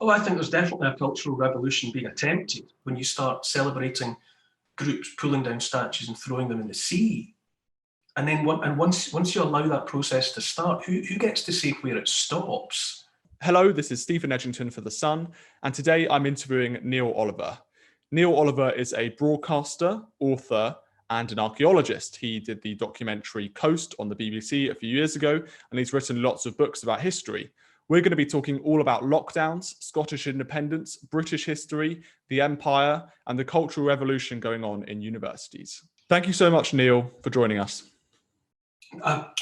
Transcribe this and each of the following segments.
Oh, I think there's definitely a cultural revolution being attempted when you start celebrating groups pulling down statues and throwing them in the sea. And then once you allow that process to start, who gets to say where it stops? Hello, this is Stephen Edginton for The Sun, and today I'm interviewing Neil Oliver. Neil Oliver is a broadcaster, author, and an archaeologist. He did the documentary Coast on the BBC a few years ago, and he's written lots of books about history. We're going to be talking all about lockdowns, Scottish independence, British history, the empire, and the cultural revolution going on in universities. Thank you so much, Neil, for joining us.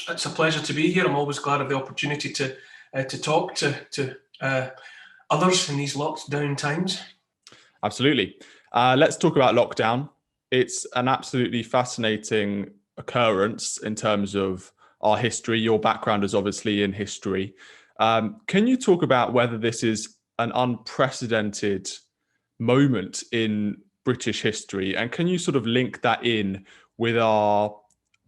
It's a pleasure to be here. I'm always glad of the opportunity to talk to others in these lockdown times. Absolutely. Let's talk about lockdown. It's an absolutely fascinating occurrence in terms of our history. Your background is obviously in history. Can you talk about whether this is an unprecedented moment in British history? And can you sort of link that in with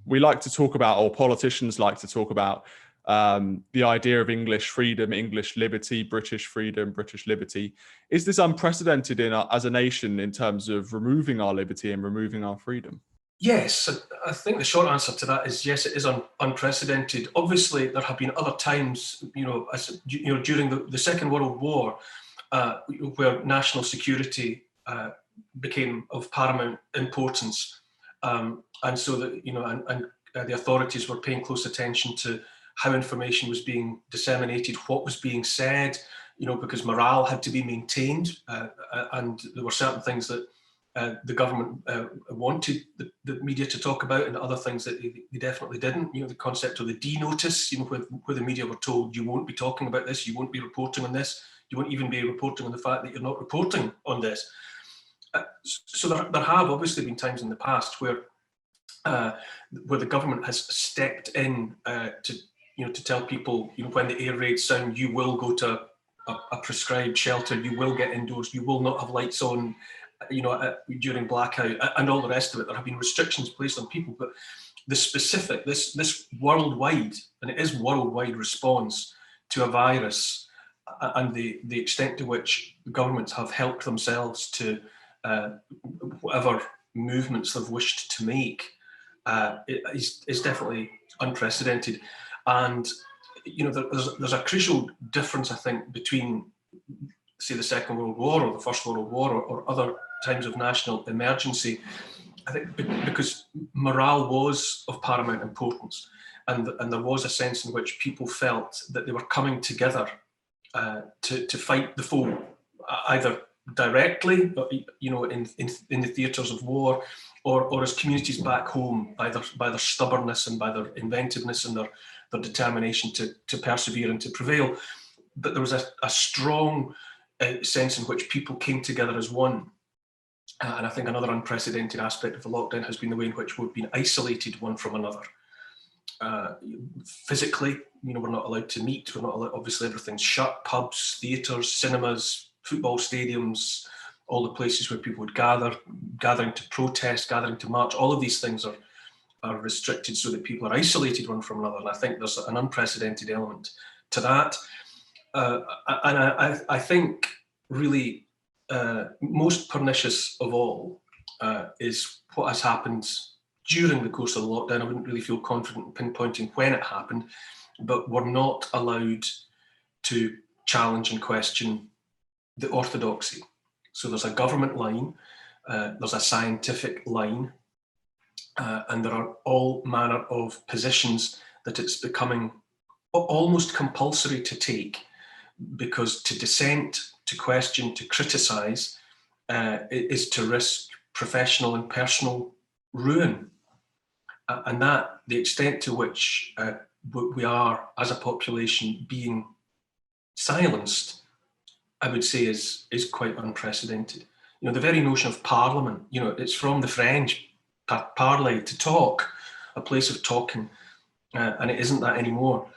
we like to talk about, or politicians like to talk about, the idea of English freedom, English liberty, British freedom, British liberty. Is this unprecedented as a nation in terms of removing our liberty and removing our freedom? Yes, I think the short answer to that is yes, it is unprecedented. Obviously, there have been other times, during the Second World War, where national security became of paramount importance, and so that the authorities were paying close attention to how information was being disseminated, what was being said, because morale had to be maintained, and there were certain things that the government wanted the media to talk about, and other things that they definitely didn't. The concept of the D notice, where the media were told, you won't be talking about this, you won't be reporting on this, you won't even be reporting on the fact that you're not reporting on this. So there have obviously been times in the past where the government has stepped in to tell people, when the air raids sound, you will go to a prescribed shelter, you will get indoors, you will not have lights on, during blackout, and all the rest of it. There have been restrictions placed on people, but the specific, this worldwide, and it is worldwide response to a virus, and the extent to which governments have helped themselves to whatever movements they've wished to make, is definitely unprecedented. And there's a crucial difference, I think, between, say, the Second World War or the First World War or other times of national emergency. I think because morale was of paramount importance, and there was a sense in which people felt that they were coming together to fight the foe, either directly, in the theatres of war, or as communities back home, by their stubbornness and by their inventiveness and their determination to persevere and to prevail. But there was a strong sense in which people came together as one. And I think another unprecedented aspect of the lockdown has been the way in which we've been isolated one from another. Physically, we're not allowed to meet. We're not allowed, obviously everything's shut, pubs, theatres, cinemas, football stadiums, all the places where people would gathering to protest, gathering to march, all of these things are restricted so that people are isolated one from another. And I think there's an unprecedented element to that. And I think really most pernicious of all is what has happened during the course of the lockdown. I wouldn't really feel confident in pinpointing when it happened, but we're not allowed to challenge and question the orthodoxy. So there's a government line, there's a scientific line, and there are all manner of positions that it's becoming almost compulsory to take, because to dissent, to question, to criticise is to risk professional and personal ruin. And that, the extent to which we are as a population being silenced, I would say is quite unprecedented. The very notion of parliament, it's from the French, parler, to talk, a place of talking, and it isn't that anymore.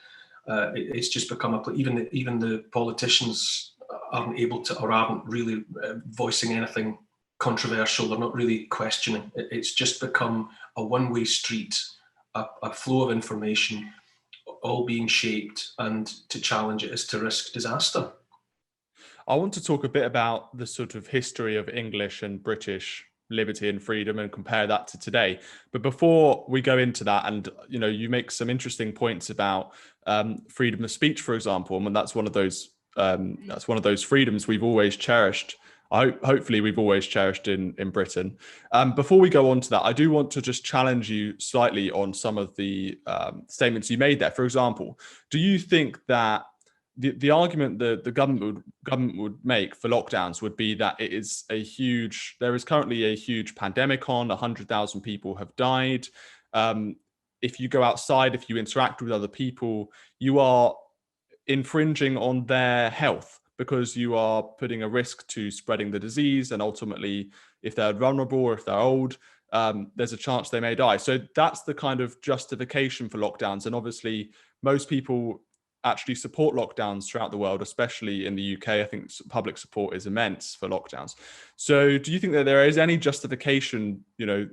It's just become even the politicians aren't able to, or aren't really voicing anything controversial. They're not really questioning. It's just become a one-way street, a flow of information, all being shaped, and to challenge it is to risk disaster. I want to talk a bit about the sort of history of English and British liberty and freedom and compare that to today. But before we go into that, and you make some interesting points about freedom of speech, for example, and that's one of those freedoms we've always cherished. Hopefully we've always cherished in Britain. Before we go on to that, I do want to just challenge you slightly on some of the statements you made there. For example, do you think that the argument that the government would make for lockdowns would be that there is currently a huge pandemic on, 100,000 people have died. If you go outside, if you interact with other people, you are infringing on their health because you are putting a risk to spreading the disease, and ultimately, if they're vulnerable or if they're old, there's a chance they may die. So that's the kind of justification for lockdowns. And obviously, most people actually support lockdowns throughout the world, especially in the UK. I think public support is immense for lockdowns. So do you think that there is any justification,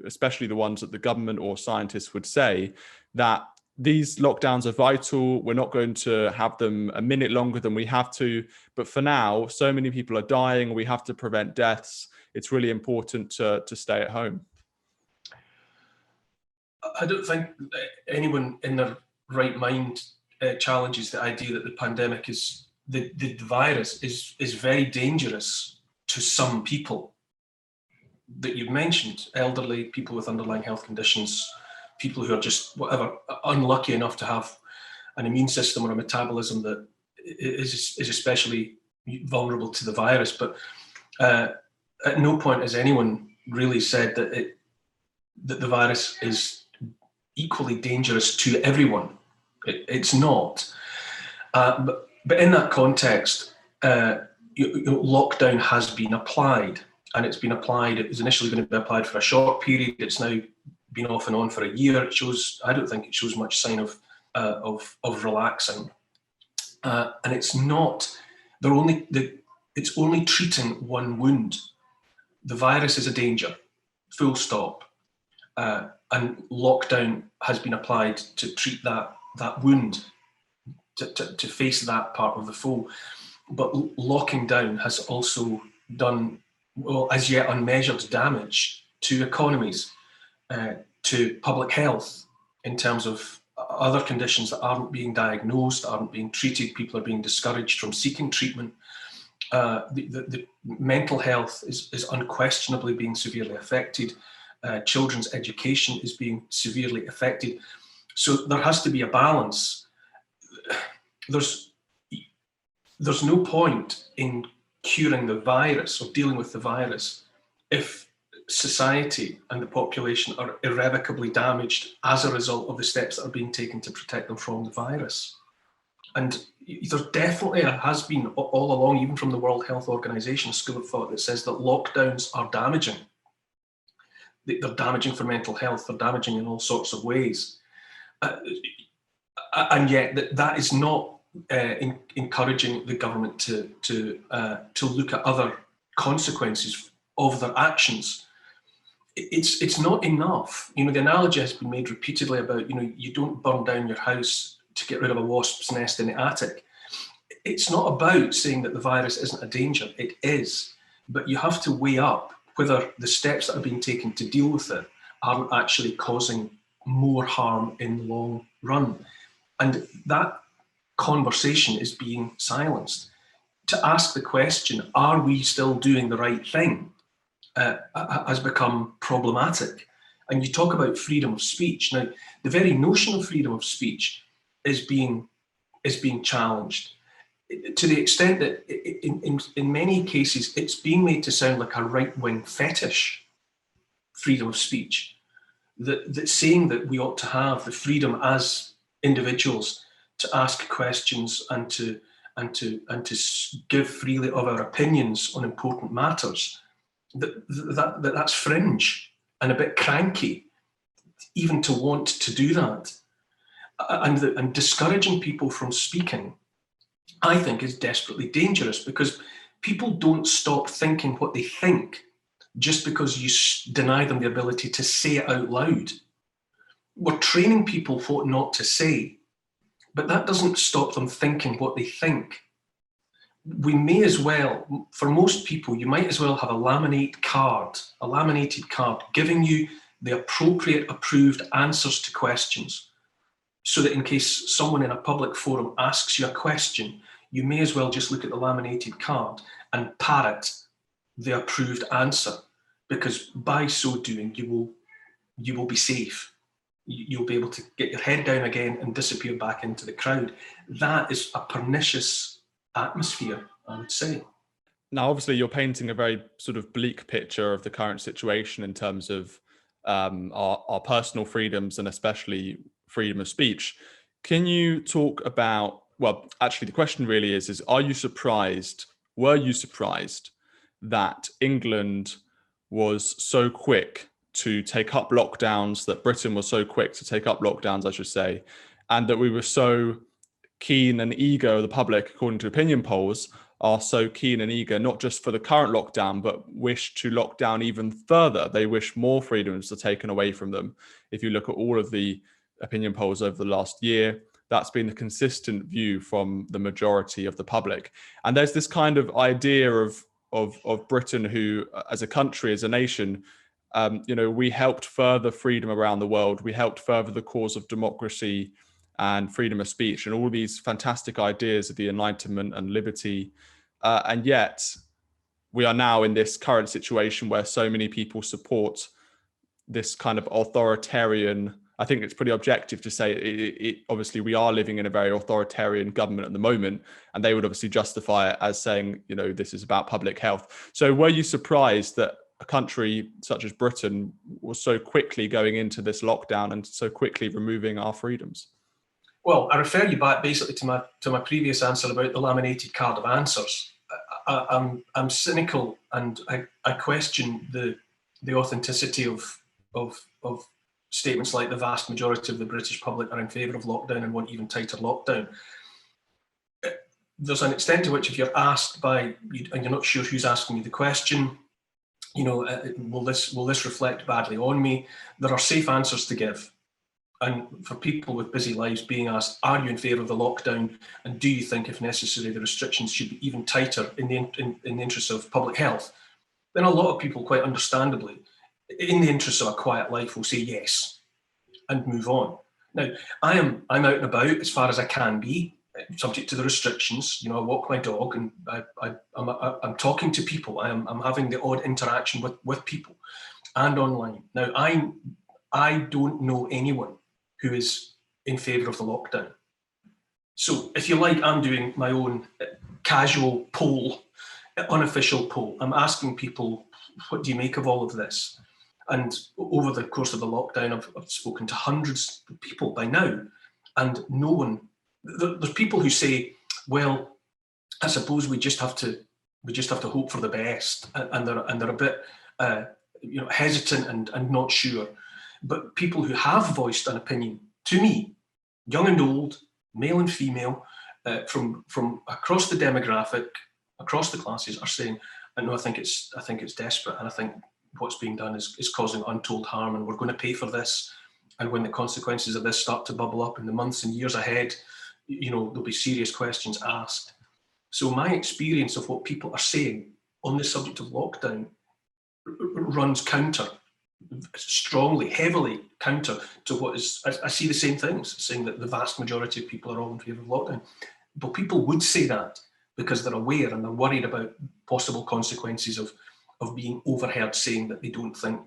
especially the ones that the government or scientists would say, that these lockdowns are vital, we're not going to have them a minute longer than we have to, but for now, so many people are dying, we have to prevent deaths, it's really important to stay at home? I don't think anyone in their right mind challenges the idea that the pandemic the virus is very dangerous to some people that you've mentioned: elderly, people with underlying health conditions, people who are just unlucky enough to have an immune system or a metabolism that is especially vulnerable to the virus. But at no point has anyone really said that the virus is equally dangerous to everyone. It's not. But in that context, lockdown has been applied, and it's been applied. It was initially going to be applied for a short period. It's now been off and on for a year. I don't think it shows much sign of relaxing. And it's not. It's only treating one wound. The virus is a danger, full stop. And lockdown has been applied to treat that wound, to face that part of the foe. But locking down has also done, as yet unmeasured damage to economies, to public health, in terms of other conditions that aren't being diagnosed, aren't being treated. People are being discouraged from seeking treatment. The mental health is unquestionably being severely affected. Children's education is being severely affected. So there has to be a balance. There's no point in curing the virus or dealing with the virus if society and the population are irrevocably damaged as a result of the steps that are being taken to protect them from the virus. And there definitely has been all along, even from the World Health Organization, a school of thought that says that lockdowns are damaging. They're damaging for mental health, they're damaging in all sorts of ways. And yet that is not encouraging the government to look at other consequences of their actions. It's not enough. The analogy has been made repeatedly about, you don't burn down your house to get rid of a wasp's nest in the attic. It's not about saying that the virus isn't a danger. It is, but you have to weigh up whether the steps that are being taken to deal with it aren't actually causing more harm in the long run. And that conversation is being silenced. To ask the question, are we still doing the right thing, has become problematic. And you talk about freedom of speech. Now, the very notion of freedom of speech is being challenged, to the extent that in many cases it's being made to sound like a right-wing fetish, freedom of speech, that saying that we ought to have the freedom as individuals to ask questions and to give freely of our opinions on important matters, that's fringe and a bit cranky, even to want to do that. And discouraging people from speaking, I think, is desperately dangerous, because people don't stop thinking what they think just because you deny them the ability to say it out loud. We're training people what not to say, but that doesn't stop them thinking what they think. we may as well, for most people, you might as well have a laminated card giving you the appropriate approved answers to questions, so that in case someone in a public forum asks you a question, you may as well just look at the laminated card and parrot the approved answer, because by so doing, you will be safe. You'll be able to get your head down again and disappear back into the crowd. That is a pernicious atmosphere, I would say. Now, obviously, you're painting a very sort of bleak picture of the current situation in terms of our personal freedoms and especially freedom of speech. Can you talk about, well, actually, the question really is were you surprised that England was so quick to take up lockdowns, that Britain was so quick to take up lockdowns, I should say, and that we were so keen and eager, the public, according to opinion polls, are so keen and eager, not just for the current lockdown, but wish to lock down even further. They wish more freedoms are taken away from them. If you look at all of the opinion polls over the last year, that's been the consistent view from the majority of the public. And there's this kind of idea of Britain, who, as a country, as a nation, we helped further freedom around the world. We helped further the cause of democracy and freedom of speech and all these fantastic ideas of the Enlightenment and liberty. And yet we are now in this current situation where so many people support this kind of authoritarian. I think it's pretty objective to say obviously we are living in a very authoritarian government at the moment, and they would obviously justify it as saying, this is about public health. So were you surprised that a country such as Britain was so quickly going into this lockdown and so quickly removing our freedoms? Well, I refer you back basically to my previous answer about the laminated card of answers. I'm cynical, and I question the authenticity of statements like the vast majority of the British public are in favour of lockdown and want even tighter lockdown. There's an extent to which, if you're asked and you're not sure who's asking you the question, will this reflect badly on me? There are safe answers to give. And for people with busy lives being asked, are you in favour of the lockdown? And do you think, if necessary, the restrictions should be even tighter in the interest of public health? Then a lot of people, quite understandably, in the interest of a quiet life, will say yes and move on. Now, I'm out and about as far as I can be, subject to the restrictions. I walk my dog, and I'm talking to people. I'm having the odd interaction with people and online. Now, I don't know anyone who is in favour of the lockdown. So if you like, I'm doing my own casual poll, unofficial poll. I'm asking people, what do you make of all of this? And over the course of the lockdown, I've spoken to hundreds of people by now, and no one, there's people who say, well, I suppose we just have to hope for the best, and they're a bit hesitant and not sure. But people who have voiced an opinion to me, young and old, male and female, from across the demographic, across the classes, are saying, no, I think it's desperate, and I think what's being done is causing untold harm, and we're going to pay for this. And when the consequences of this start to bubble up in the months and years ahead, there'll be serious questions asked. So my experience of what people are saying on the subject of lockdown runs counter, strongly, heavily counter to what is, I see the same things, saying that the vast majority of people are all in favour of lockdown. But people would say that because they're aware and they're worried about possible consequences of being overheard saying that they don't think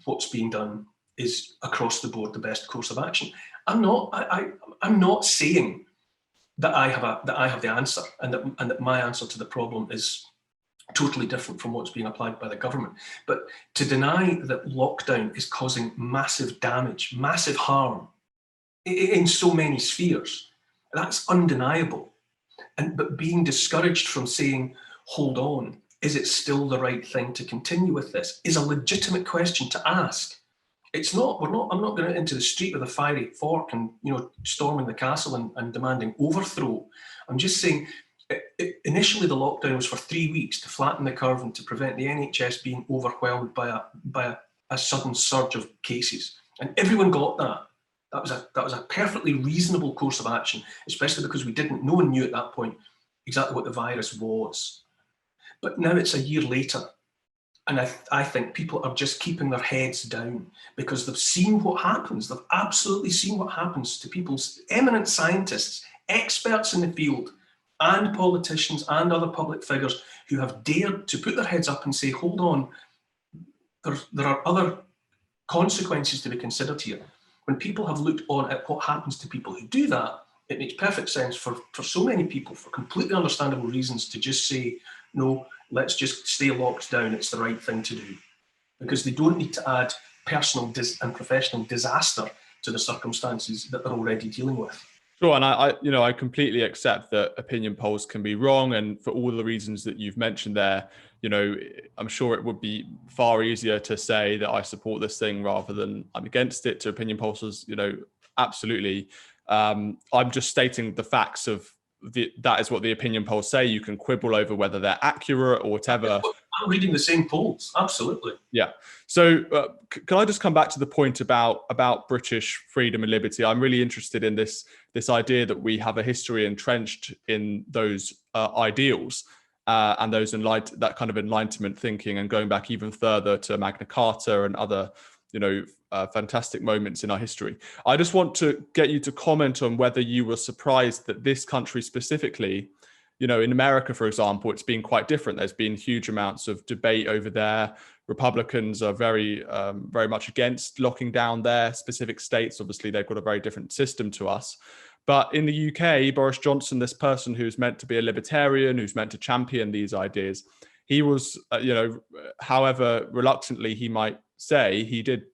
what's being done is across the board the best course of action. I'm not saying that I have the answer, and that my answer to the problem is totally different from what's being applied by the government. But to deny that lockdown is causing massive damage, massive harm in so many spheres, that's undeniable. But being discouraged from saying, hold on, is it still the right thing to continue with this, is a legitimate question to ask. It's not, I'm not going into the street with a fiery fork and, storming the castle and demanding overthrow. I'm just saying, initially the lockdown was for 3 weeks to flatten the curve and to prevent the NHS being overwhelmed by a sudden surge of cases. And everyone got that. That was a perfectly reasonable course of action, especially because no one knew at that point exactly what the virus was. But now it's a year later, and I think people are just keeping their heads down because they've seen what happens. They've absolutely seen what happens to people, eminent scientists, experts in the field, and politicians and other public figures who have dared to put their heads up and say, hold on, there are other consequences to be considered here. When people have looked on at what happens to people who do that, it makes perfect sense for so many people, for completely understandable reasons, to just say, no, let's just stay locked down. It's the right thing to do. Because they don't need to add personal and professional disaster to the circumstances that they're already dealing with. Sure, and I completely accept that opinion polls can be wrong, and for all the reasons that you've mentioned there, I'm sure it would be far easier to say that I support this thing rather than I'm against it to opinion pollsters. Absolutely. I'm just stating the facts of that is what the opinion polls say. You can quibble over whether they're accurate or whatever. I'm reading the same polls, absolutely. Yeah. So can I just come back to the point about British freedom and liberty? I'm really interested in this idea that we have a history entrenched in those ideals and that kind of Enlightenment thinking, and going back even further to Magna Carta and other fantastic moments in our history. I just want to get you to comment on whether you were surprised that this country specifically, in America, for example, it's been quite different. There's been huge amounts of debate over there. Republicans are very much against locking down their specific states. Obviously, they've got a very different system to us. But in the UK, Boris Johnson, this person who's meant to be a libertarian, who's meant to champion these ideas, he was, however reluctantly he might say, he did,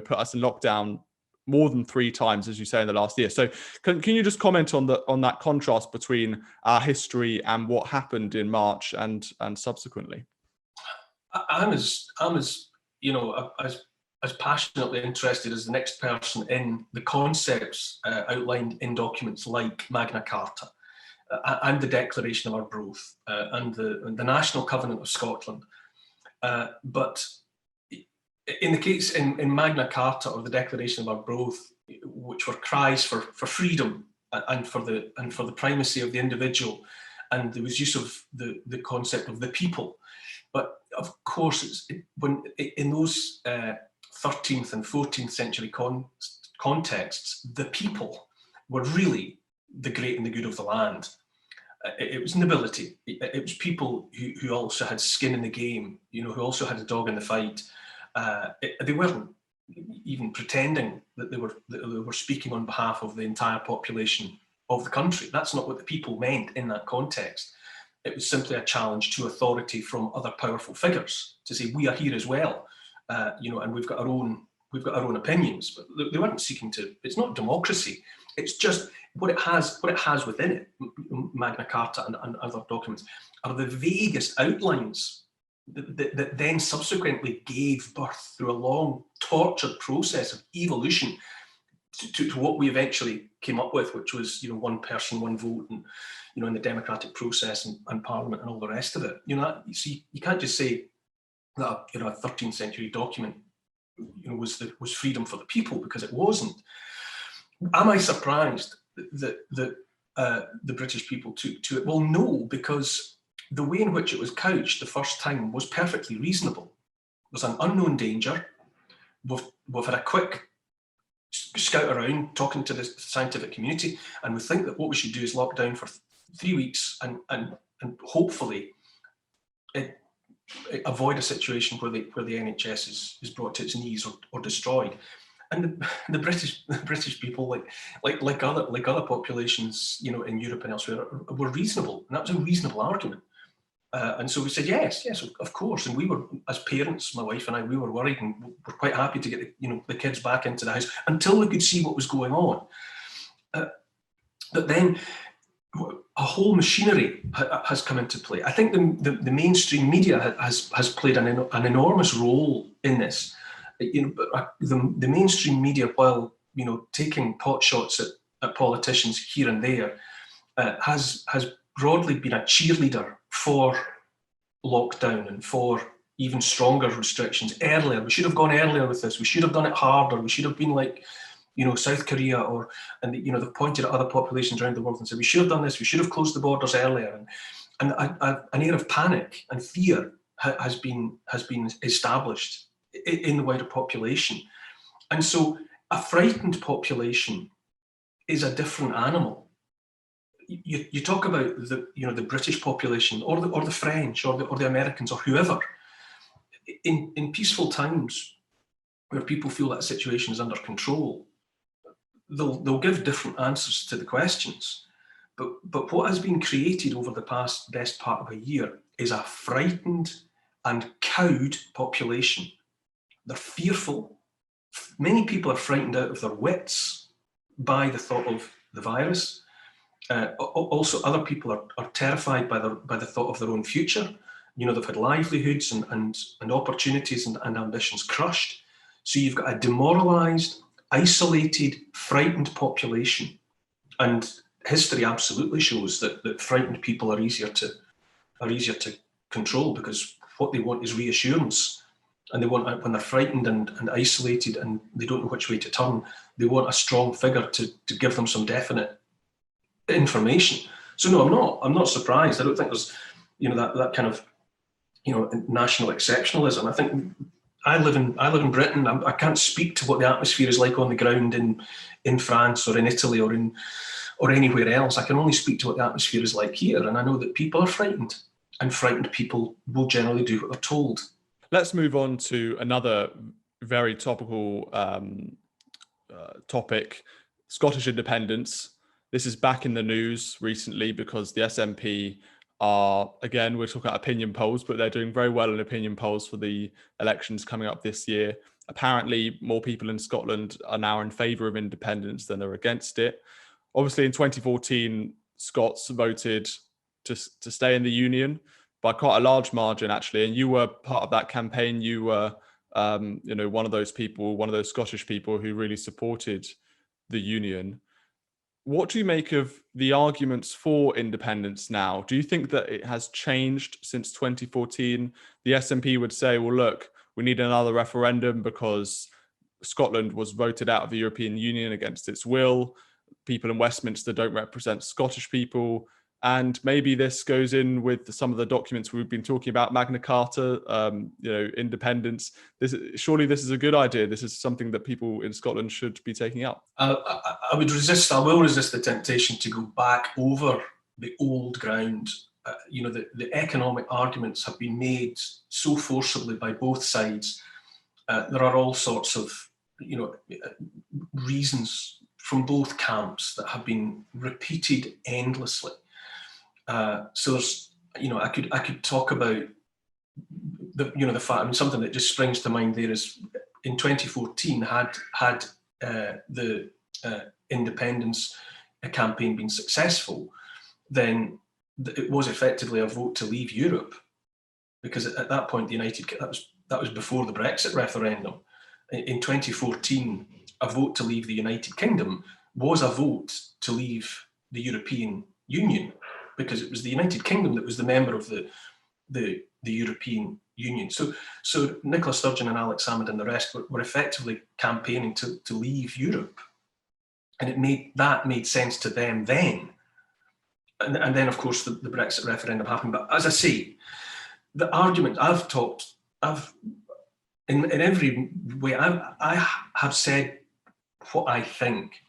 put us in lockdown more than 3 times, as you say, in the last year. So can you just comment on that contrast between our history and what happened in March and subsequently? I'm as passionately interested as the next person in the concepts outlined in documents like Magna Carta and the Declaration of Arbroath and the National Covenant of Scotland. But in the case in Magna Carta or the Declaration of Arbroath, which were cries for freedom and for the primacy of the individual, and there was use of the concept of the people. But of course, when in those 13th and 14th century contexts, the people were really the great and the good of the land. It was nobility. It was people who also had skin in the game, who also had a dog in the fight. They weren't even pretending that they were speaking on behalf of the entire population of the country. That's not what the people meant in that context. It was simply a challenge to authority from other powerful figures to say, we are here as well, and we've got our own opinions. But they weren't seeking to. It's not democracy. It's just what it has within it. Magna Carta and other documents are the vaguest outlines that then subsequently gave birth through a long, tortured process of evolution to what we eventually came up with, which was one person, one vote, and in the democratic process and parliament and all the rest of it. You see, you can't just say that a 13th century document was freedom for the people, because it wasn't. Am I surprised that the British people took to it? Well, no, because the way in which it was couched the first time was perfectly reasonable. There's an unknown danger. We've had a quick scout around talking to the scientific community, and we think that what we should do is lock down for 3 weeks and hopefully avoid a situation where the NHS is brought to its knees or destroyed. And the British people, like other populations, in Europe and elsewhere, were reasonable, and that was a reasonable argument. And so we said yes, of course. And we were, as parents, my wife and I, we were worried, and we're quite happy to get the kids back into the house until we could see what was going on. But then a whole machinery has come into play. I think the mainstream media has played an enormous role in this. The mainstream media, while taking pot shots at politicians here and there, has broadly been a cheerleader for lockdown and for even stronger restrictions earlier. We should have gone earlier with this. We should have done it harder. We should have been like South Korea, and they've pointed at other populations around the world and said, we should have done this, we should have closed the borders earlier. And an air of panic and fear has been established in the wider population. And so a frightened population is a different animal. You talk about the British population or the French or the Americans or whoever. In peaceful times where people feel that the situation is under control, they'll give different answers to the questions. But what has been created over the best part of a year is a frightened and cowed population. They're fearful. Many people are frightened out of their wits by the thought of the virus. Also, other people are terrified by the thought of their own future. They've had livelihoods and opportunities and ambitions crushed. So you've got a demoralised, isolated, frightened population. And history absolutely shows that frightened people are easier to control, because what they want is reassurance. And they want, when they're frightened and isolated and they don't know which way to turn, they want a strong figure to give them some definite information. So no, I'm not surprised. I don't think there's that kind of national exceptionalism. I think I live in Britain. I can't speak to what the atmosphere is like on the ground in France or in Italy or anywhere else. I can only speak to what the atmosphere is like here, and I know that people are frightened, and frightened people will generally do what they're told. Let's move on to another very topical topic: Scottish independence. This is back in the news recently because the SNP are, again, we're talking about opinion polls, but they're doing very well in opinion polls for the elections coming up this year. Apparently, more people in Scotland are now in favour of independence than are against it. Obviously, in 2014, Scots voted to stay in the Union by quite a large margin, actually. And you were part of that campaign. You were, one of those people, one of those Scottish people who really supported the Union. What do you make of the arguments for independence now? Do you think that it has changed since 2014? The SNP would say, well, look, we need another referendum because Scotland was voted out of the European Union against its will. People in Westminster don't represent Scottish people. And maybe this goes in with some of the documents we've been talking about, Magna Carta, independence. Surely this is a good idea. This is something that people in Scotland should be taking up. I will resist the temptation to go back over the old ground. The economic arguments have been made so forcibly by both sides. There are all sorts of, reasons from both camps that have been repeated endlessly. So there's, I could talk about the fact. Something that just springs to mind there is in 2014 had the independence campaign been successful, then it was effectively a vote to leave Europe, because at that point that was before the Brexit referendum. In 2014, a vote to leave the United Kingdom was a vote to leave the European Union, because it was the United Kingdom that was the member of the European Union. So Nicola Sturgeon and Alex Salmond and the rest were effectively campaigning to leave Europe. And it made sense to them then. And then, of course, the Brexit referendum happened. But as I say, the argument in every way, I have said what I think.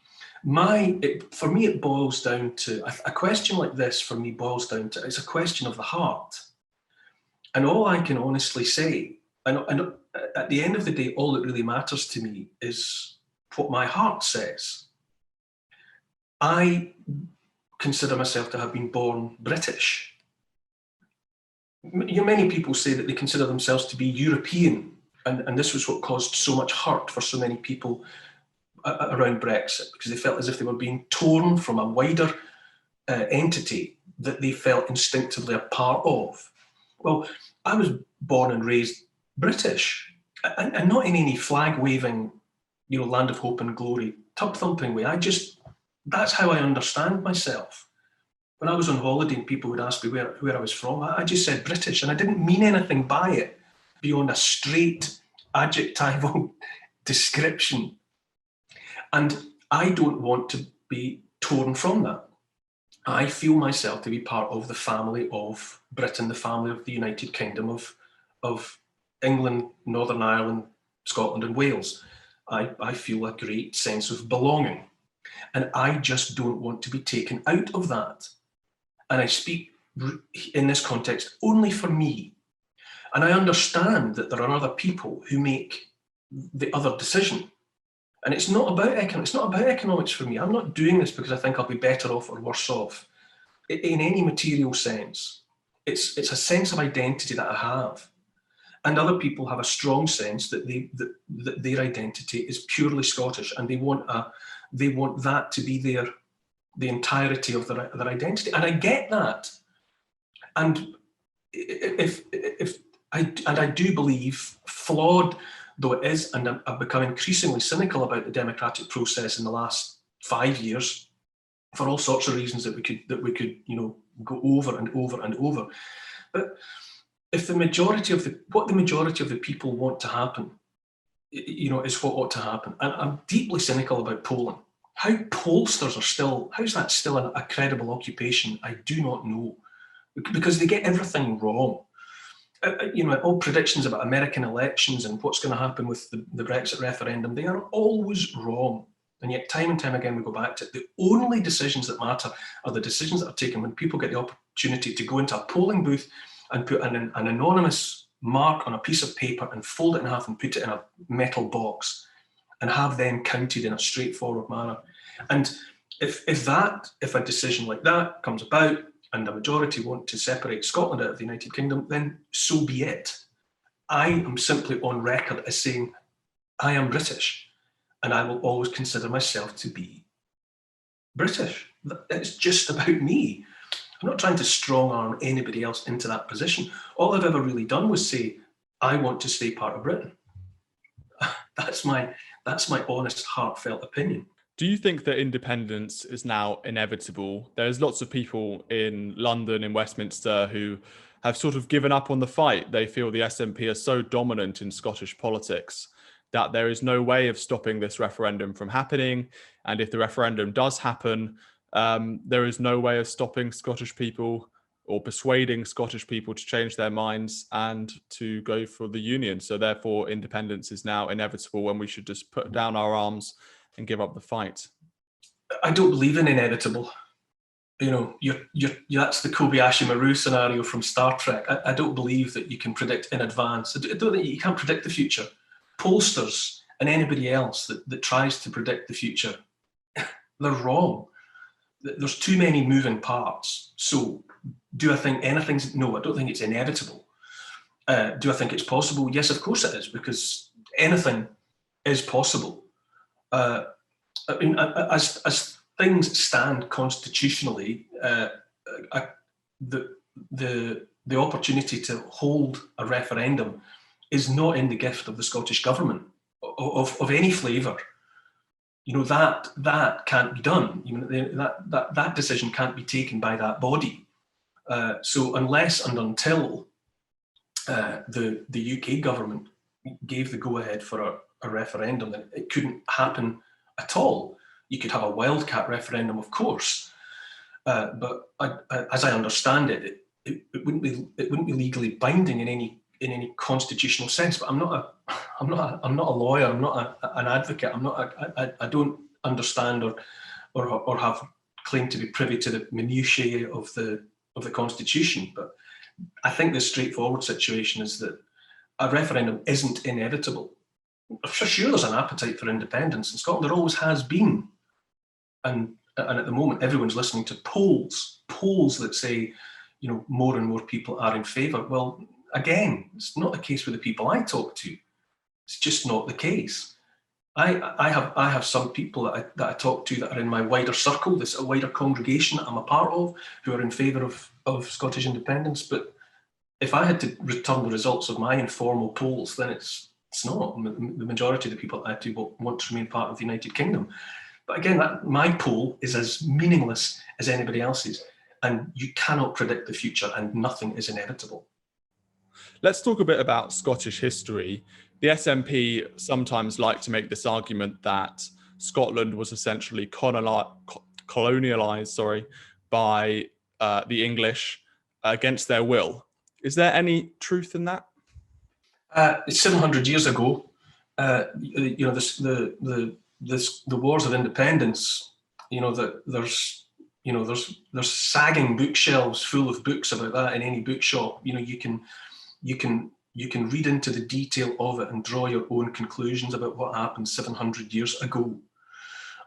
For me, it boils down to a question like this. For me, boils down to it's a question of the heart, and all I can honestly say, and at the end of the day, all that really matters to me is what my heart says. I consider myself to have been born British. Many people say that they consider themselves to be European, and this was what caused so much hurt for so many people around Brexit, because they felt as if they were being torn from a wider entity that they felt instinctively a part of. Well, I was born and raised British, and not in any flag-waving, land of hope and glory, tub-thumping way. That's how I understand myself. When I was on holiday and people would ask me where I was from, I just said British, and I didn't mean anything by it beyond a straight adjectival description. And I don't want to be torn from that. I feel myself to be part of the family of Britain, the family of the United Kingdom of England, Northern Ireland, Scotland and Wales. I feel a great sense of belonging. And I just don't want to be taken out of that. And I speak in this context only for me. And I understand that there are other people who make the other decision. And it's not about economics for me. I'm not doing this because I think I'll be better off or worse off in any material sense. It's a sense of identity that I have. And other people have a strong sense that their identity is purely Scottish, and they want that to be the entirety of their identity. And I get that. And I do believe, flawed though it is, and I've become increasingly cynical about the democratic process in the last 5 years, for all sorts of reasons that we could go over and over and over. But if what the majority of the people want to happen, is what ought to happen. And I'm deeply cynical about polling. How pollsters how's that still a credible occupation? I do not know, because they get everything wrong. All predictions about American elections and what's going to happen with the Brexit referendum, they are always wrong. And yet time and time again, we go back to it. The only decisions that matter are the decisions that are taken when people get the opportunity to go into a polling booth and put an anonymous mark on a piece of paper and fold it in half and put it in a metal box and have them counted in a straightforward manner. And if a decision like that comes about and the majority want to separate Scotland out of the United Kingdom, then so be it. I am simply on record as saying I am British, and I will always consider myself to be British. It's just about me. I'm not trying to strong arm anybody else into that position. All I've ever really done was say, I want to stay part of Britain. That's my honest, heartfelt opinion. Do you think that independence is now inevitable? There's lots of people in London, in Westminster, who have sort of given up on the fight. They feel the SNP are so dominant in Scottish politics that there is no way of stopping this referendum from happening. And if the referendum does happen, there is no way of stopping Scottish people or persuading Scottish people to change their minds and to go for the union. So therefore, independence is now inevitable, and we should just put down our arms and give up the fight. I don't believe in inevitable. That's the Kobayashi Maru scenario from Star Trek. I don't believe that you can predict in advance. I don't think you can predict the future. Pollsters and anybody else that tries to predict the future, they're wrong. There's too many moving parts. So do I think anything's, no, I don't think it's inevitable. Do I think it's possible? Yes, of course it is, because anything is possible. I mean, as things stand constitutionally, the opportunity to hold a referendum is not in the gift of the Scottish government of any flavour. That can't be done. That decision can't be taken by that body. So unless and until the UK government gave the go-ahead for a referendum, then it couldn't happen at all. You could have a wildcat referendum, of course, but as I understand it, it wouldn't be legally binding in any constitutional sense. But I'm not a lawyer. I'm not an advocate. I don't understand or have claimed to be privy to the minutiae of the Constitution. But I think the straightforward situation is that a referendum isn't inevitable. For sure, there's an appetite for independence in Scotland. There always has been, and at the moment, everyone's listening to polls that say, more and more people are in favour. Well, again, it's not the case with the people I talk to. It's just not the case. I have some people that I talk to that are in my wider circle, this a wider congregation that I'm a part of, who are in favour of Scottish independence. But if I had to return the results of my informal polls, then it's not. The majority of the people I do want to remain part of the United Kingdom. But again, my poll is as meaningless as anybody else's, and you cannot predict the future, and nothing is inevitable. Let's talk a bit about Scottish history. The SNP sometimes like to make this argument that Scotland was essentially colonialized, by the English against their will. Is there any truth in that? 700 years ago, the wars of independence. There's sagging bookshelves full of books about that in any bookshop. You can read into the detail of it and draw your own conclusions about what happened 700 years ago.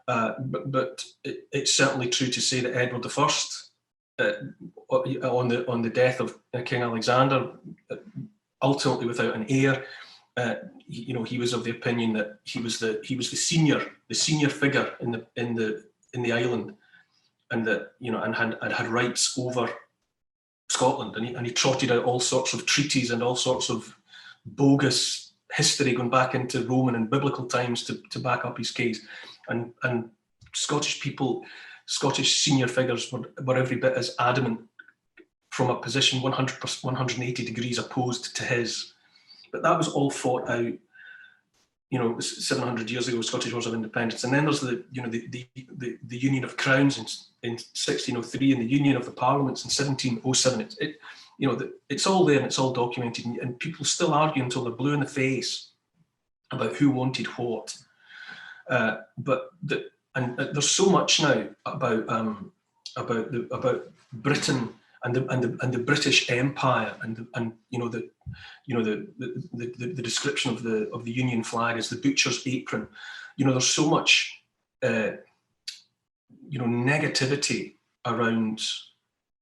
But it's certainly true to say that Edward I, on the death of King Alexander, ultimately without an heir, he was of the opinion that he was the senior figure in the island, and that and had rights over Scotland, and he trotted out all sorts of treaties and all sorts of bogus history going back into Roman and biblical times to back up his case, and Scottish senior figures were every bit as adamant from a position 180 degrees opposed to his. But that was all fought out, 700 years ago, Scottish Wars of Independence. And then there's the Union of Crowns in 1603 and the Union of the Parliaments in 1707. It's all there and it's all documented, and people still argue until they're blue in the face about who wanted what. But there's so much now about Britain and the British Empire and the description of the Union flag as the butcher's apron. There's so much negativity around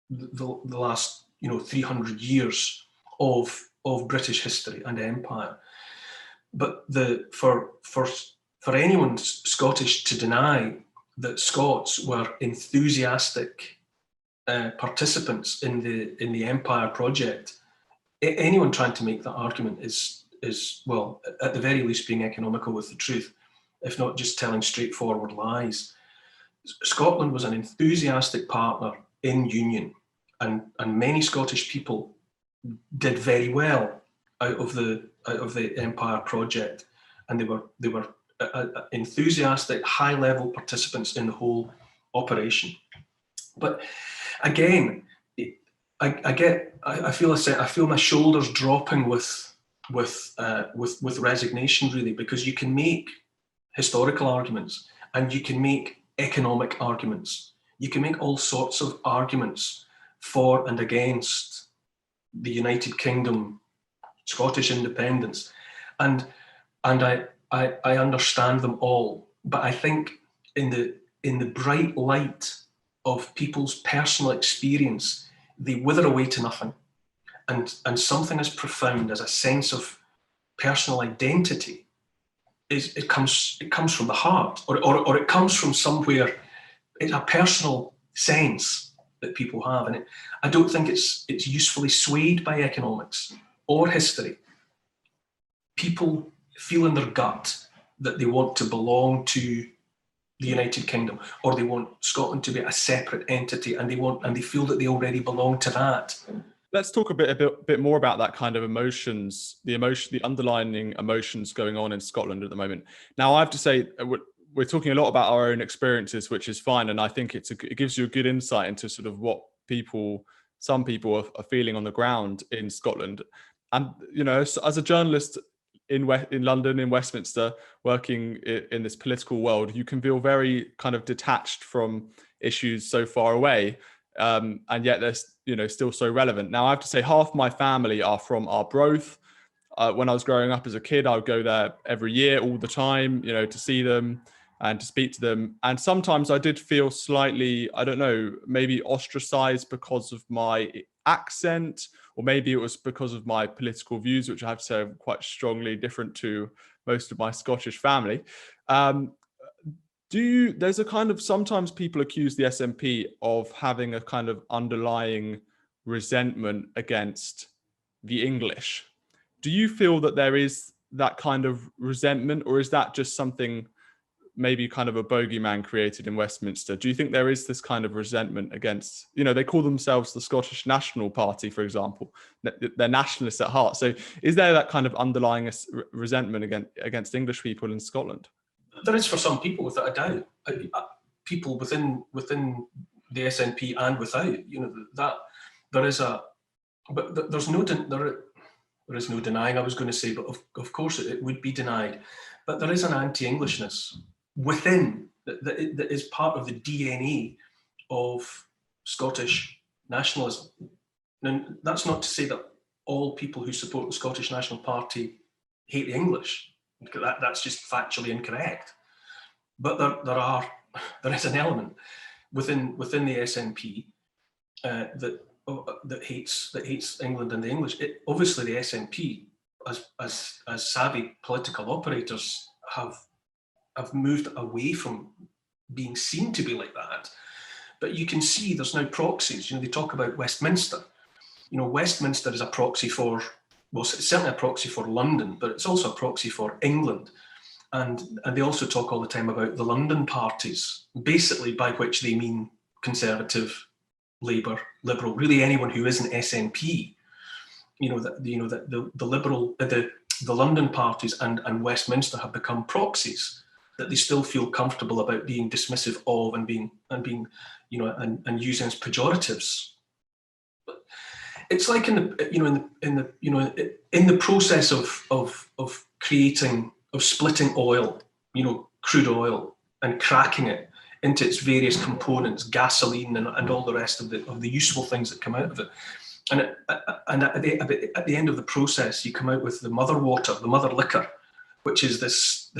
the last 300 years of British history and empire. But for anyone Scottish to deny that Scots were enthusiastic participants in the empire project, anyone trying to make that argument is well, at the very least, being economical with the truth, if not just telling straightforward lies. Scotland was an enthusiastic partner in union, and many Scottish people did very well out of the empire project, and they were enthusiastic, high-level participants in the whole operation. But again, I feel my shoulders dropping with resignation, really, because you can make historical arguments and you can make economic arguments. You can make all sorts of arguments for and against the United Kingdom, Scottish independence, and I understand them all. But I think in the bright light of people's personal experience, they wither away to nothing. And something as profound as a sense of personal identity it comes from the heart, or it comes from somewhere. It's a personal sense that people have, and I don't think it's usefully swayed by economics or history. People feel in their gut that they want to belong to the United Kingdom, or they want Scotland to be a separate entity, and they feel that they already belong to that. Let's talk a bit more about that kind of emotions, the underlying emotions going on in Scotland at the moment. Now, I have to say, we're talking a lot about our own experiences, which is fine, and I think it gives you a good insight into sort of what some people are feeling on the ground in Scotland. And as a journalist in London, in Westminster, working in this political world, you can feel very kind of detached from issues so far away, and yet they're still so relevant. Now, I have to say, half my family are from Arbroath. When I was growing up as a kid, I would go there every year, all the time, to see them and to speak to them. And sometimes I did feel slightly, I don't know, maybe ostracized because of my accent, or maybe it was because of my political views, which I have to say are quite strongly different to most of my Scottish family. There's a kind of, sometimes people accuse the SNP of having a kind of underlying resentment against the English. Do you feel that there is that kind of resentment, or is that just something maybe kind of a bogeyman created in Westminster? Do you think there is this kind of resentment against, they call themselves the Scottish National Party, for example, they're nationalists at heart. So is there that kind of underlying resentment against English people in Scotland? There is for some people, without a doubt. People within the SNP and without, that there is a, but there's no there is no denying. I was going to say, but of course it would be denied. But there is an anti-Englishness within that is part of the DNA of Scottish nationalism. Now, that's not to say that all people who support the Scottish National Party hate the English. That's just factually incorrect. But there is an element within the SNP that hates England and the English. Obviously, the SNP, as savvy political operators, have moved away from being seen to be like that. But you can see there's now proxies. They talk about Westminster. Westminster is a proxy for, well, it's certainly a proxy for London, but it's also a proxy for England. And they also talk all the time about the London parties, basically by which they mean Conservative, Labour, Liberal, really anyone who isn't SNP. The Liberal, the London parties and Westminster have become proxies that they still feel comfortable about being dismissive of and being using as pejoratives. But it's like in the process of creating, of splitting oil, crude oil, and cracking it into its various components, gasoline and all the rest of the useful things that come out of it. And at the end of the process, you come out with the mother water, the mother liquor, which is this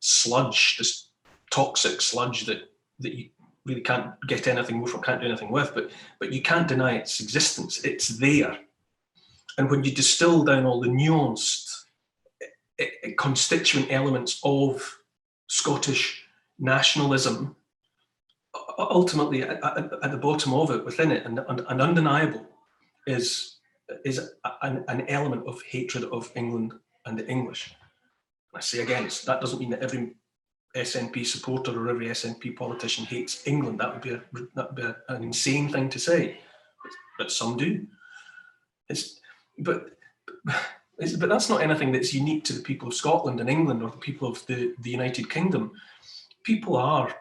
sludge, this toxic sludge that you really can't get anything with or can't do anything with, but you can't deny its existence. It's there. And when you distill down all the nuanced constituent elements of Scottish nationalism, ultimately at the bottom of it, within it, and undeniable, is an element of hatred of England and the English. I say again, that doesn't mean that every SNP supporter or every SNP politician hates England. That would be an insane thing to say, but some do. But that's not anything that's unique to the people of Scotland and England or the people of the United Kingdom. People are,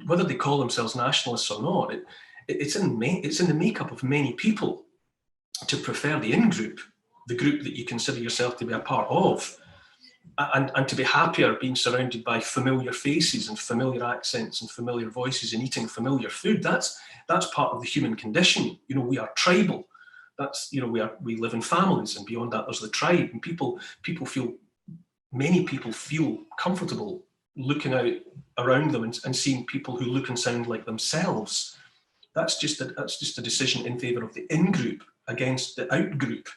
whether they call themselves nationalists or not, it's in the makeup of many people to prefer the in-group, the group that you consider yourself to be a part of, and to be happier being surrounded by familiar faces and familiar accents and familiar voices and eating familiar food. That's part of the human condition. We are tribal. That's, we live in families, and beyond that there's the tribe, and many people feel comfortable looking out around them and seeing people who look and sound like themselves. That's just a decision in favour of the in-group against the out-group.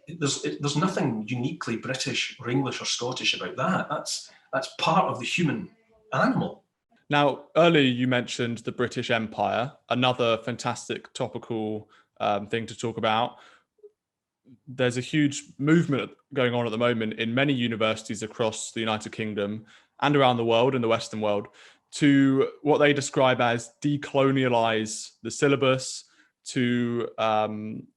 There's nothing uniquely British or English or Scottish about that. That's part of the human animal. Now, earlier you mentioned the British Empire, another fantastic topical thing to talk about. There's a huge movement going on at the moment in many universities across the United Kingdom and around the world, in the Western world, to what they describe as decolonialize the syllabus, to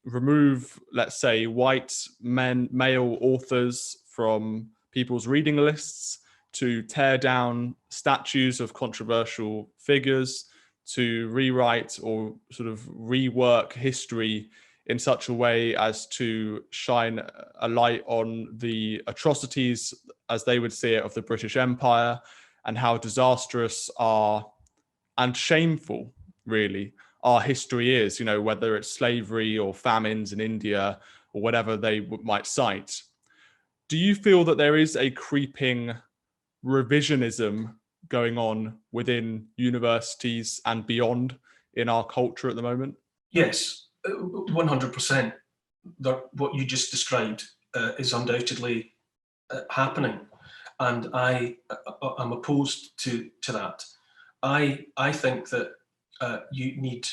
remove, let's say, white male authors from people's reading lists, to tear down statues of controversial figures, to rewrite or sort of rework history in such a way as to shine a light on the atrocities, as they would see it, of the British Empire, and how disastrous and shameful, really, our history is, whether it's slavery or famines in India or whatever they might cite. Do you feel that there is a creeping revisionism going on within universities and beyond in our culture at the moment? Yes, 100%. What you just described is undoubtedly happening, and I am opposed to that. I think that you need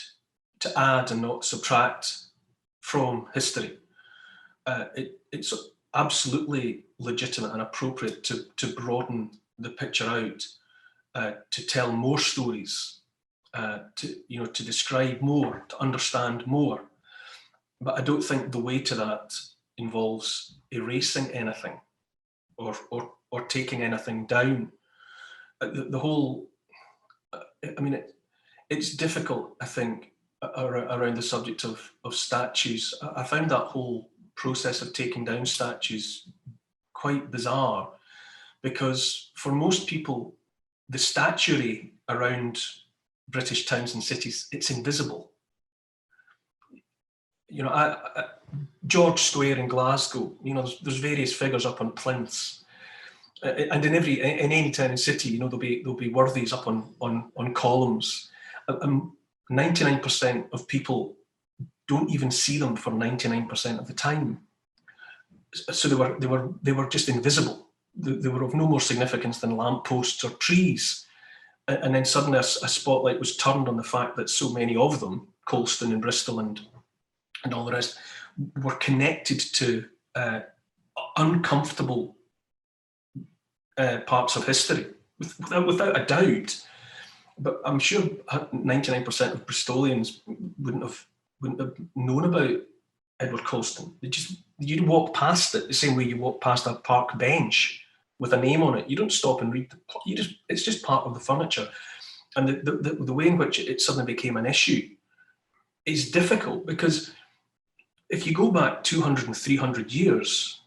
to add and not subtract from history. It's absolutely legitimate and appropriate to broaden the picture out, to tell more stories, to describe more, to understand more. But I don't think the way to that involves erasing anything or taking anything down. the whole, I mean, it's difficult, I think, around the subject of statues. I found that whole process of taking down statues quite bizarre, because for most people, the statuary around British towns and cities, it's invisible. You know, George Square in Glasgow, you know, there's various figures up on plinths, and in any town and city, you know, there'll be worthies up on columns. 99% of people don't even see them for 99% of the time. So they were just invisible. They were of no more significance than lampposts or trees. And then suddenly a spotlight was turned on the fact that so many of them, Colston and Bristol and all the rest, were connected to uncomfortable parts of history, without a doubt. But I'm sure 99% of Bristolians wouldn't have known about Edward Colston. You'd walk past it the same way you walk past a park bench with a name on it. You don't stop and read it's just part of the furniture. And the way in which it suddenly became an issue is difficult, because if you go back 200 and 300 years,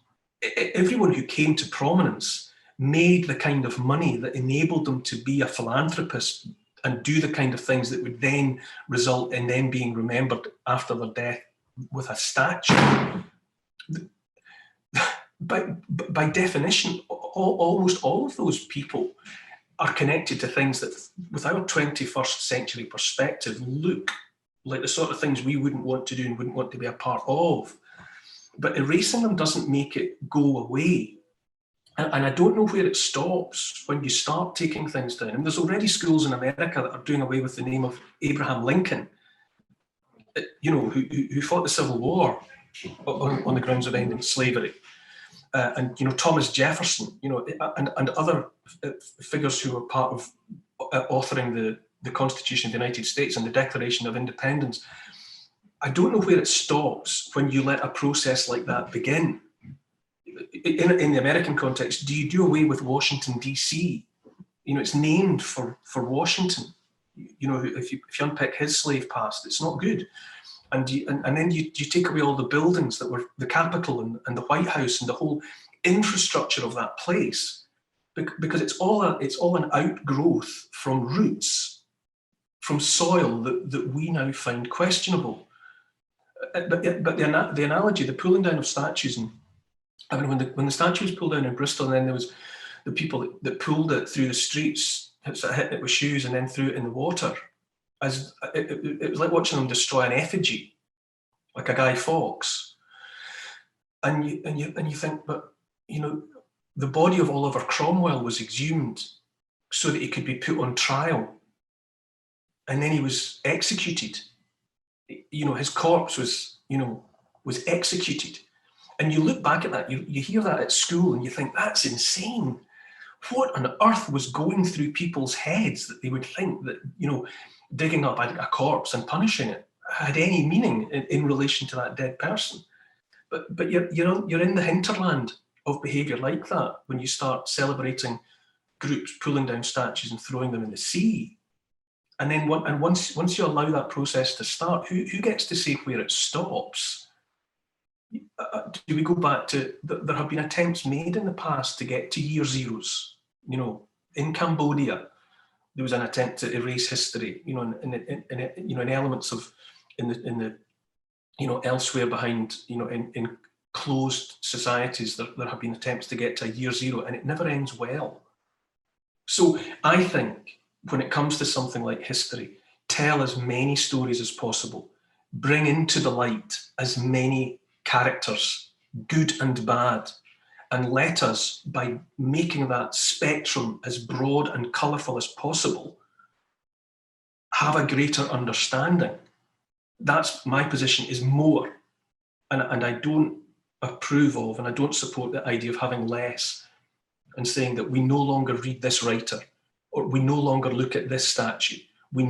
everyone who came to prominence made the kind of money that enabled them to be a philanthropist and do the kind of things that would then result in them being remembered after their death with a statue. By definition, almost all of those people are connected to things that, with our 21st century perspective, look like the sort of things we wouldn't want to do and wouldn't want to be a part of. But erasing them doesn't make it go away. And I don't know where it stops when you start taking things down. I mean, there's already schools in America that are doing away with the name of Abraham Lincoln, you know, who fought the Civil War on the grounds of ending slavery. And, you know, Thomas Jefferson, you know, and other figures who were part of authoring the Constitution of the United States and the Declaration of Independence. I don't know where it stops when you let a process like that begin. In the American context, do you do away with Washington, D.C.? You know, it's named for Washington. You know, if you unpick his slave past, it's not good. And then you take away all the buildings that were the Capitol and the White House and the whole infrastructure of that place, because it's all an outgrowth from roots, from soil that we now find questionable. But the analogy, the pulling down of statues, and I mean, when the statue was pulled down in Bristol, and then there was the people that pulled it through the streets, hitting it with shoes, and then threw it in the water. As it was like watching them destroy an effigy, like a Guy Fawkes. And you think, but you know, the body of Oliver Cromwell was exhumed so that he could be put on trial, and then he was executed. You know, his corpse was executed. And you look back at that, you hear that at school, and you think, that's insane. What on earth was going through people's heads that they would think that, you know, digging up a corpse and punishing it had any meaning in relation to that dead person? But you're in the hinterland of behaviour like that when you start celebrating groups pulling down statues and throwing them in the sea. And then once you allow that process to start, who gets to say where it stops? Do we go back to, there have been attempts made in the past to get to year zeros. You know, in Cambodia, there was an attempt to erase history, you know, in elements of, in the you know, elsewhere behind, you know, in closed societies, there have been attempts to get to a year zero, and it never ends well. So I think when it comes to something like history, tell as many stories as possible, bring into the light as many characters, good and bad, and let us, by making that spectrum as broad and colourful as possible, have a greater understanding. That's my position, is more. And I don't approve of, and I don't support the idea of having less and saying that we no longer read this writer, or we no longer look at this statue, we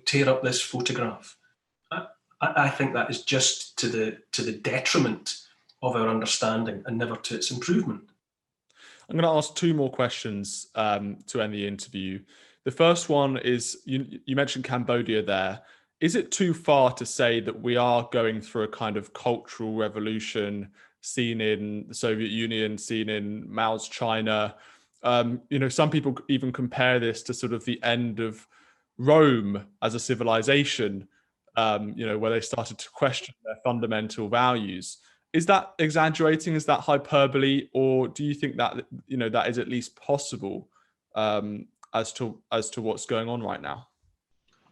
tear up this photograph. I think that is just to the detriment of our understanding and never to its improvement. I'm going to ask two more questions to end the interview. The first one is, you mentioned Cambodia there. Is it too far to say that we are going through a kind of cultural revolution seen in the Soviet Union, seen in Mao's China? Some people even compare this to sort of the end of Rome as a civilization, where they started to question their fundamental values. Is that exaggerating? Is that hyperbole? Or do you think that, that is at least possible as to what's going on right now?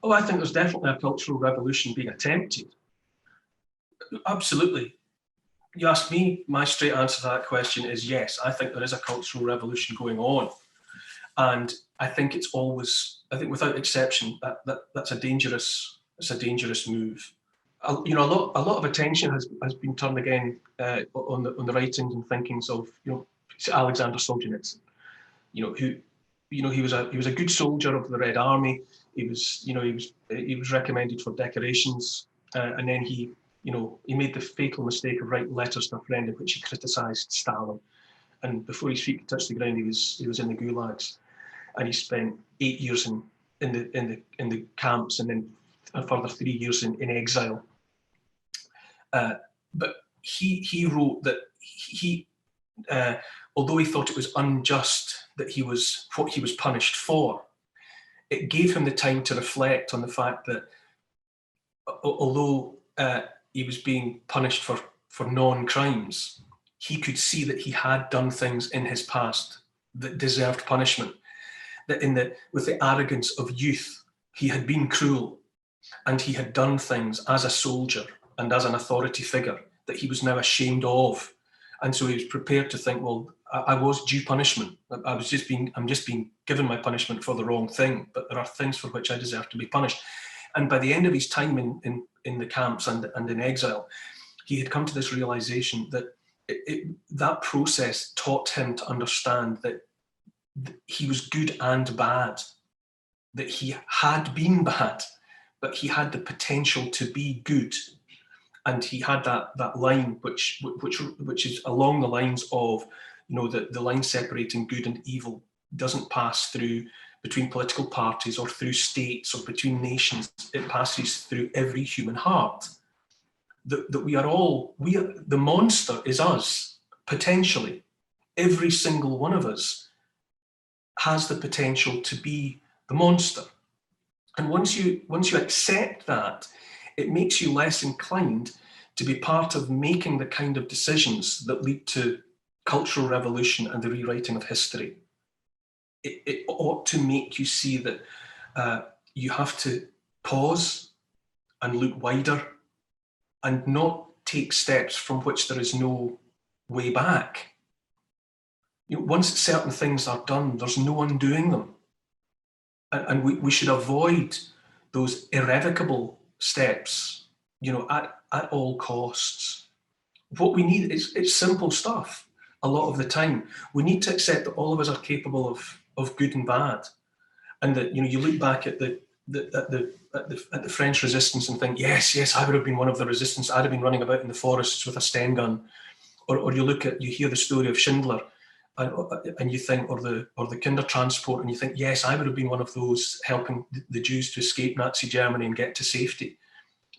Oh, I think there's definitely a cultural revolution being attempted. Absolutely. You ask me, my straight answer to that question is yes. I think there is a cultural revolution going on. And I think it's always, I think without exception, that's a dangerous move. A lot of attention has been turned again on the writings and thinkings of Alexander Solzhenitsyn. He was a good soldier of the Red Army. He was recommended for decorations, and then he made the fatal mistake of writing letters to a friend in which he criticised Stalin. And before his feet touched the ground, he was in the gulags, and he spent 8 years in the camps, and then a further 3 years in exile. But he wrote that although he thought it was unjust that he was what he was punished for, it gave him the time to reflect on the fact that although he was being punished for non-crimes, he could see that he had done things in his past that deserved punishment. That with the arrogance of youth, he had been cruel, and he had done things as a soldier and as an authority figure that he was now ashamed of. And so he was prepared to think, well, I was due punishment. I'm just being given my punishment for the wrong thing, but there are things for which I deserve to be punished. And by the end of his time in the camps and in exile, he had come to this realization that that process taught him to understand that he was good and bad, that he had been bad, but he had the potential to be good. And he had that line which is along the lines of, the line separating good and evil doesn't pass through between political parties or through states or between nations. It passes through every human heart. That the monster is us, potentially. Every single one of us has the potential to be the monster. And once you accept that, it makes you less inclined to be part of making the kind of decisions that lead to cultural revolution and the rewriting of history. It ought to make you see that you have to pause and look wider and not take steps from which there is no way back. Once certain things are done, there's no undoing them. And we should avoid those irrevocable steps, at all costs. What we need is it's simple stuff. A lot of the time, we need to accept that all of us are capable of good and bad, and that you look back at the French resistance and think, yes, I would have been one of the resistance. I'd have been running about in the forests with a Sten gun, or you hear the story of Schindler, and you think, or the Kindertransport, and you think, yes, I would have been one of those helping the Jews to escape Nazi Germany and get to safety.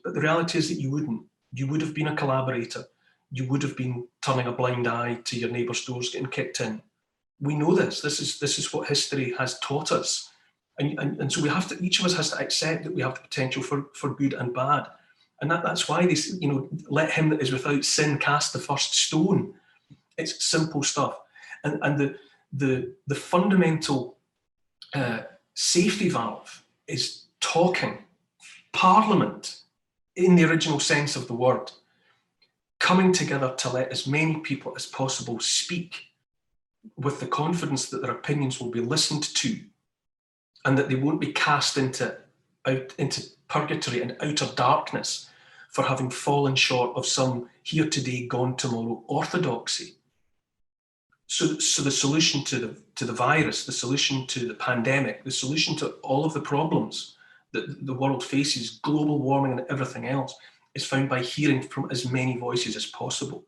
But the reality is that you wouldn't. You would have been a collaborator. You would have been turning a blind eye to your neighbour's doors getting kicked in. We know this. This is what history has taught us. And so we have to, each of us has to accept that we have the potential for good and bad. And that's why they, let him that is without sin cast the first stone. It's simple stuff. And the fundamental safety valve is talking. Parliament, in the original sense of the word, coming together to let as many people as possible speak with the confidence that their opinions will be listened to, and that they won't be cast into purgatory and outer darkness for having fallen short of some here today, gone tomorrow orthodoxy. So the solution to the virus, the solution to the pandemic, the solution to all of the problems that the world faces, global warming and everything else, is found by hearing from as many voices as possible.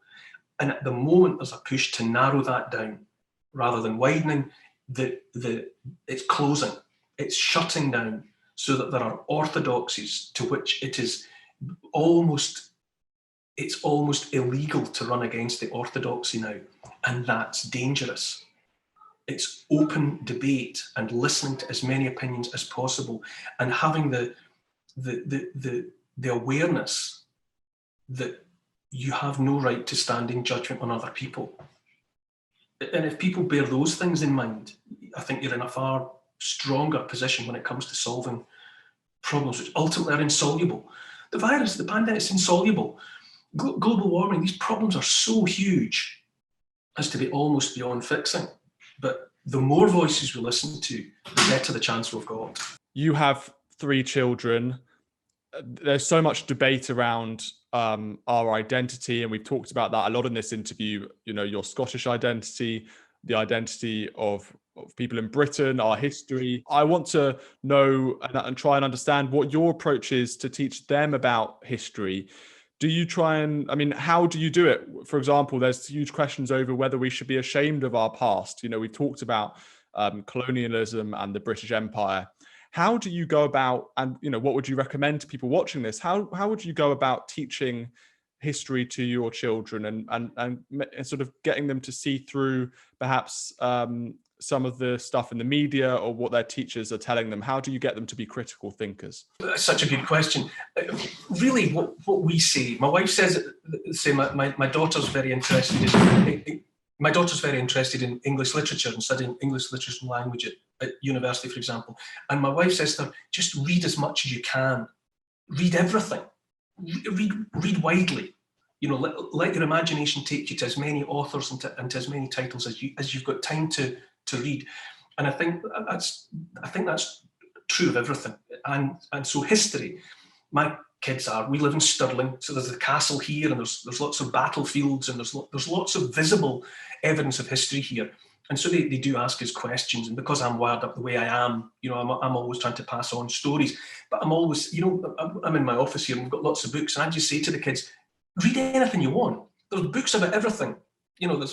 And at the moment, there's a push to narrow that down rather than widening, it's closing, it's shutting down, so that there are orthodoxies to which it's almost illegal to run against the orthodoxy now, and that's dangerous. It's open debate and listening to as many opinions as possible, and having the awareness that you have no right to stand in judgment on other people. And if people bear those things in mind, I think you're in a far stronger position when it comes to solving problems which ultimately are insoluble. The virus, the pandemic, is insoluble. Global warming, these problems are so huge as to be almost beyond fixing. But the more voices we listen to, the better the chance we've got. You have 3 children. There's so much debate around our identity, and we've talked about that a lot in this interview. You know, your Scottish identity, the identity of people in Britain, our history. I want to know and try and understand what your approach is to teach them about history. Do you try and, I mean, how do you do it? For example, there's huge questions over whether we should be ashamed of our past. You know, we've talked about colonialism and the British Empire. How do you go about, and you know, what would you recommend to people watching this? How would you go about teaching history to your children and sort of getting them to see through perhaps some of the stuff in the media or what their teachers are telling them? How do you get them to be critical thinkers? That's such a good question. Really, what we say, my wife says, my daughter's very interested in English literature and studying English literature and language at university, for example. And my wife says to her, just read as much as you can. Read everything. Read widely. You know, let your imagination take you to as many authors and to as many titles as you've got time to read. And I think that's true of everything. And so history, my kids we live in Stirling, so there's the castle here, and there's lots of battlefields, and there's lots of visible evidence of history here. And so they do ask us questions, and because I'm wired up the way I am, you know, I'm always trying to pass on stories. But I'm always, you know, I'm in my office here, and we've got lots of books, and I just say to the kids, read anything you want. There's books about everything. You know,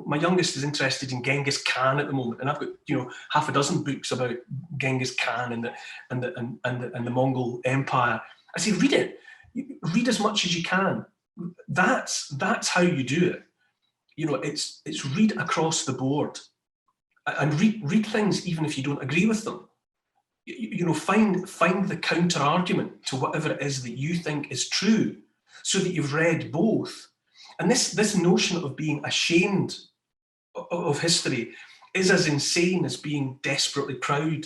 my youngest is interested in Genghis Khan at the moment, and I've got, you know, half a dozen books about Genghis Khan and the Mongol Empire. I say, read it. Read as much as you can. That's how you do it. You know, it's read across the board, and read things even if you don't agree with them. You know, find the counter argument to whatever it is that you think is true, so that you've read both. And this notion of being ashamed of history is as insane as being desperately proud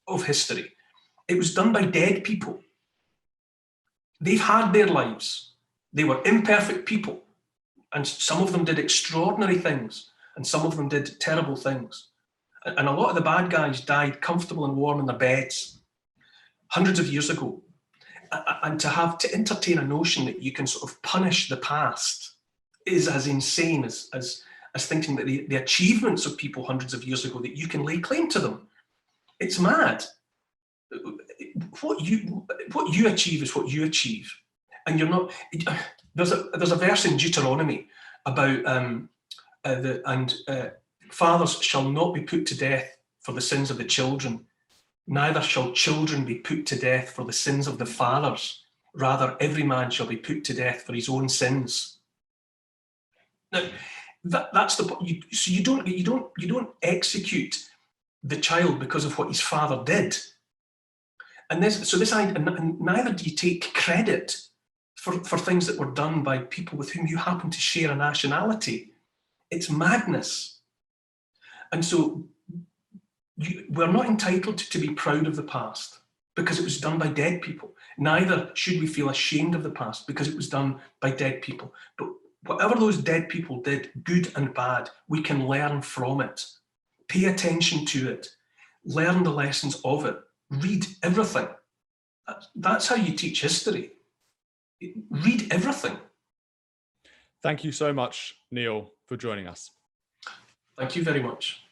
of history. It was done by dead people. They've had their lives. They were imperfect people. And some of them did extraordinary things, and some of them did terrible things. And a lot of the bad guys died comfortable and warm in their beds hundreds of years ago. And to entertain a notion that you can sort of punish the past is as insane as thinking that the achievements of people hundreds of years ago, that you can lay claim to them. It's mad. What you achieve is what you achieve, and you're not. There's a verse in Deuteronomy about fathers shall not be put to death for the sins of the children, neither shall children be put to death for the sins of the fathers. Rather, every man shall be put to death for his own sins. Now, that's the point. So you don't execute the child because of what his father did. And neither do you take credit for things that were done by people with whom you happen to share a nationality. It's madness. And so we're not entitled to be proud of the past because it was done by dead people. Neither should we feel ashamed of the past because it was done by dead people. But whatever those dead people did, good and bad, we can learn from it. Pay attention to it. Learn the lessons of it. Read everything. That's how you teach history. Read everything. Thank you so much, Neil, for joining us. Thank you very much.